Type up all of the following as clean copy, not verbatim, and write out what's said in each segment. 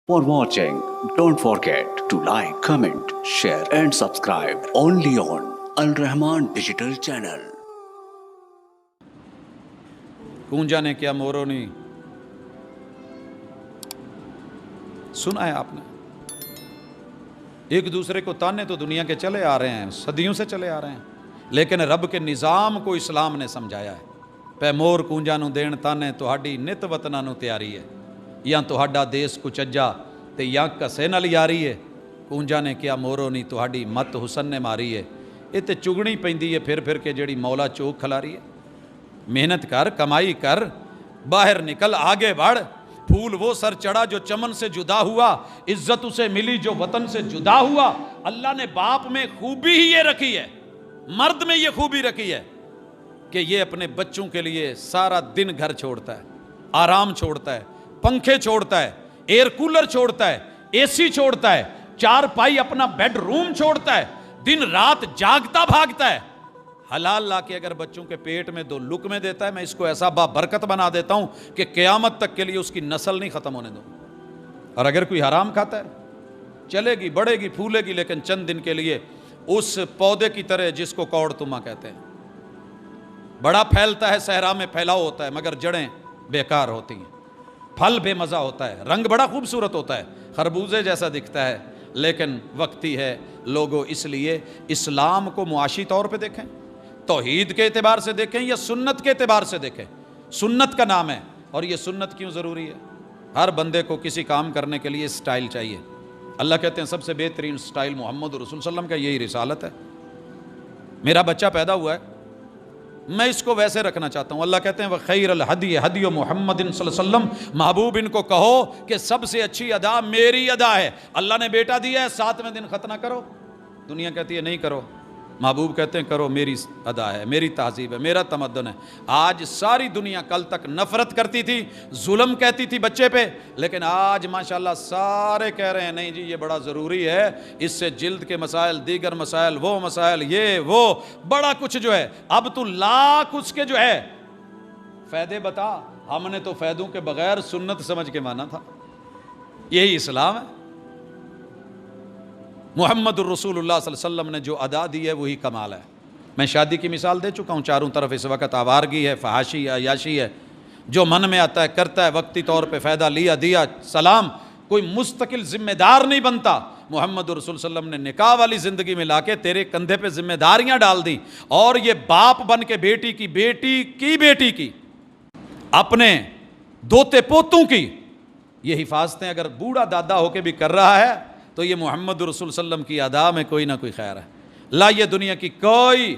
For watching, don't forget to like, comment, share and subscribe only on Alrahman digital channel. کونجا نے کیا موروں نے سنا ہے آپ نے؟ ایک دوسرے کو تانے تو دنیا کے چلے آ رہے ہیں، صدیوں سے چلے آ رہے ہیں، لیکن رب کے نظام کو اسلام نے سمجھایا ہے۔ پہ مور کونجا نو دین تانے تہاڈی نت وطنا نو تیاری ہے، یا تہاڈا دیس کچجا تے یا کسے نال یاری ہے۔ کونجا نے کیا موروں نہیں تہاڈی مت حسن نے ماری ہے۔ یہ تے چگنی پیندی ہے پھر کے جیڑی مولا چوک کھلاری ہے۔ محنت کر، کمائی کر، باہر نکل، آگے بڑھ۔ پھول وہ سر چڑھا جو چمن سے جدا ہوا، عزت اسے ملی جو وطن سے جدا ہوا۔ اللہ نے باپ میں خوبی ہی یہ رکھی ہے، مرد میں یہ خوبی رکھی ہے کہ یہ اپنے بچوں کے لیے سارا دن گھر چھوڑتا ہے، آرام چھوڑتا ہے، پنکھے چھوڑتا ہے، ایئر کولر چھوڑتا ہے، اے سی چھوڑتا ہے، چار پائی اپنا بیڈ روم چھوڑتا ہے، دن رات جاگتا بھاگتا ہے۔ حلال لا کے اگر بچوں کے پیٹ میں 2 لقمے دیتا ہے، میں اس کو ایسا برکت بنا دیتا ہوں کہ قیامت تک کے لیے اس کی نسل نہیں ختم ہونے دوں۔ اور اگر کوئی حرام کھاتا ہے، چلے گی، بڑھے گی، پھولے گی، لیکن چند دن کے لیے اس پودے کی طرح جس کو کوڑ تما کہتے ہیں، بڑا پھیلتا ہے، صحرا میں پھیلاؤ ہوتا ہے، مگر جڑیں بیکار ہوتی ہیں، پھل بے مزہ ہوتا ہے، رنگ بڑا خوبصورت ہوتا ہے، خربوزے جیسا دکھتا ہے، لیکن وقتی ہے۔ لوگوں اس لیے اسلام کو معاشی طور پہ دیکھیں، توحید کے اعتبار سے دیکھیں یا سنت کے اعتبار سے دیکھیں۔ سنت کا نام ہے، اور یہ سنت کیوں ضروری ہے؟ ہر بندے کو کسی کام کرنے کے لیے سٹائل چاہیے۔ اللہ کہتے ہیں سب سے بہترین سٹائل محمد رسول صلی اللہ علیہ وسلم کا یہی رسالت ہے۔ میرا بچہ پیدا ہوا ہے، میں اس کو ویسے رکھنا چاہتا ہوں۔ اللہ کہتے ہیں وَخَيْرَ الْحَدِيِ هَدْيُ مُحَمَّدٍ صلی اللہ علیہ وسلم، محبوب ان کو کہو کہ سب سے اچھی ادا میری ادا ہے۔ اللہ نے بیٹا دیا ہے، 7ویں دن ختنہ کرو، دنیا کہتی ہے نہیں کرو، محبوب کہتے ہیں کرو، میری ادا ہے، میری تہذیب ہے، میرا تمدن ہے۔ آج ساری دنیا کل تک نفرت کرتی تھی، ظلم کہتی تھی بچے پہ، لیکن آج ماشاءاللہ سارے کہہ رہے ہیں نہیں جی یہ بڑا ضروری ہے، اس سے جلد کے مسائل، دیگر مسائل، وہ مسائل، یہ وہ بڑا کچھ جو ہے، اب تو لاکھ اس کے جو ہے فائدے بتا۔ ہم نے تو فائدوں کے بغیر سنت سمجھ کے مانا تھا۔ یہی اسلام ہے۔ محمد الرسول اللہ صلی اللہ علیہ وسلم نے جو ادا دی ہے وہی کمال ہے۔ میں شادی کی مثال دے چکا ہوں، چاروں طرف اس وقت آوارگی ہے، فحاشی ہے، عیاشی ہے، جو من میں آتا ہے کرتا ہے، وقتی طور پہ فائدہ لیا دیا سلام، کوئی مستقل ذمہ دار نہیں بنتا۔ محمد الرسول صلی اللہ علیہ وسلم نے نکاح والی زندگی میں لا کے تیرے کندھے پہ ذمہ داریاں ڈال دیں، اور یہ باپ بن کے بیٹی کی اپنے دوتے پوتوں کی یہ حفاظتیں اگر بوڑھا دادا ہو کے بھی کر رہا ہے تو یہ محمد رسول صلی اللہ علیہ وسلم کی ادا میں کوئی نہ کوئی خیر ہے۔ لا یہ دنیا کی کوئی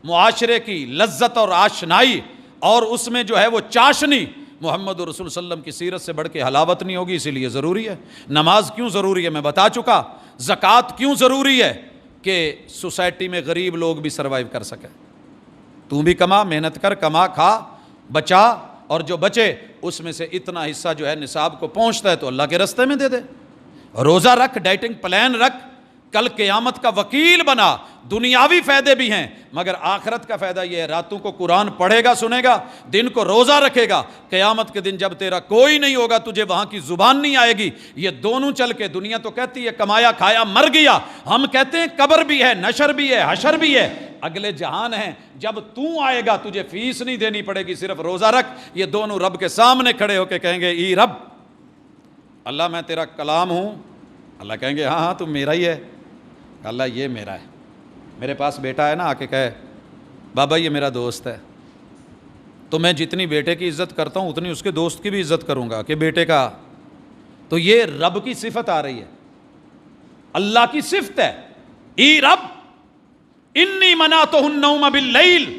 معاشرے کی لذت اور آشنائی اور اس میں جو ہے وہ چاشنی محمد رسول صلی اللہ علیہ وسلم کی سیرت سے بڑھ کے حلاوت نہیں ہوگی۔ اسی لیے ضروری ہے۔ نماز کیوں ضروری ہے میں بتا چکا۔ زکوٰۃ کیوں ضروری ہے کہ سوسائٹی میں غریب لوگ بھی سروائیو کر سکیں۔ تو بھی کما، محنت کر، کما، کھا، بچا، اور جو بچے اس میں سے اتنا حصہ جو ہے نصاب کو پہنچتا ہے تو اللہ کے رستے میں دے دے۔ روزہ رکھ، ڈائٹنگ پلان رکھ، کل قیامت کا وکیل بنا۔ دنیاوی فائدے بھی ہیں مگر آخرت کا فائدہ یہ ہے، راتوں کو قرآن پڑھے گا، سنے گا، دن کو روزہ رکھے گا، قیامت کے دن جب تیرا کوئی نہیں ہوگا، تجھے وہاں کی زبان نہیں آئے گی، یہ دونوں چل کے دنیا تو کہتی ہے کمایا کھایا مر گیا، ہم کہتے ہیں قبر بھی ہے، نشر بھی ہے، حشر بھی ہے، اگلے جہان ہے، جب تو آئے گا تجھے فیس نہیں دینی پڑے گی، صرف روزہ رکھ۔ یہ دونوں رب کے سامنے کھڑے ہو کے کہیں گے ای رب، اللہ میں تیرا کلام ہوں۔ اللہ کہیں گے ہاں تم میرا ہی ہے۔ اللہ یہ میرا ہے۔ میرے پاس بیٹا ہے نا، آ کے کہے بابا یہ میرا دوست ہے، تو میں جتنی بیٹے کی عزت کرتا ہوں اتنی اس کے دوست کی بھی عزت کروں گا کہ بیٹے کا۔ تو یہ رب کی صفت آ رہی ہے، اللہ کی صفت ہے۔ ای رب انی منعتہ النوم باللیل،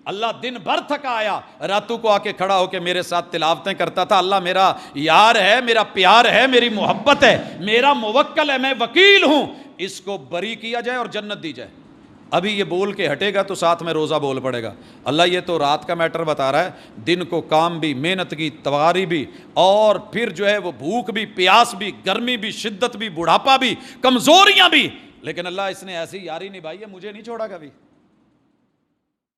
اللہ دن بھر تھکا آیا، راتوں کو آ کے کھڑا ہو کے میرے ساتھ تلاوتیں کرتا تھا۔ اللہ میرا یار ہے، میرا پیار ہے، میری محبت ہے، میرا موکل ہے، میں وکیل ہوں، اس کو بری کیا جائے اور جنت دی جائے۔ ابھی یہ بول کے ہٹے گا تو ساتھ میں روزہ بول پڑے گا۔ اللہ یہ تو رات کا میٹر بتا رہا ہے، دن کو کام بھی، محنت کی تواری بھی، اور پھر جو ہے وہ بھوک بھی، پیاس بھی، گرمی بھی، شدت بھی، بڑھاپا بھی، کمزوریاں بھی، لیکن اللہ اس نے ایسی یاری نبھائی ہے، مجھے نہیں چھوڑا کبھی۔